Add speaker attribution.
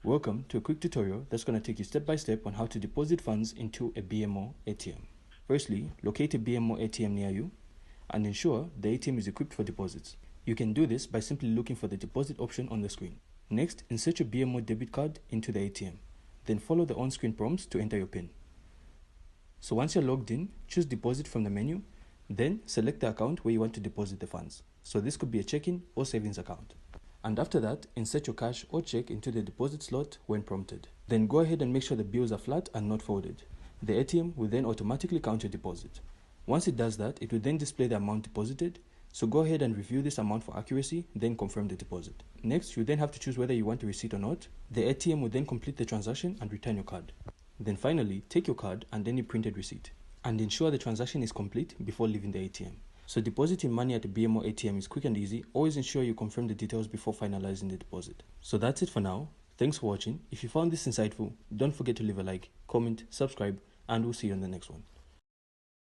Speaker 1: Welcome to a quick tutorial that's going to take you step by step on how to deposit funds into a BMO ATM. Firstly, locate a BMO ATM near you and ensure the ATM is equipped for deposits. You can do this by simply looking for the deposit option on the screen. Next, insert your BMO debit card into the ATM. Then follow the on-screen prompts to enter your PIN. So once you're logged in, choose deposit from the menu, then select the account where you want to deposit the funds. So this could be a checking or savings account. And after that, insert your cash or check into the deposit slot when prompted. Then go ahead and make sure the bills are flat and not folded. The ATM will then automatically count your deposit. Once it does that, it will then display the amount deposited. So go ahead and review this amount for accuracy, then confirm the deposit. Next, you then have to choose whether you want a receipt or not. The ATM will then complete the transaction and return your card. Then finally, take your card and any printed receipt, and ensure the transaction is complete before leaving the ATM. So depositing money at the BMO ATM is quick and easy. Always ensure you confirm the details before finalizing the deposit. So that's it for now. Thanks for watching. If you found this insightful, don't forget to leave a like, comment, subscribe, and we'll see you on the next one.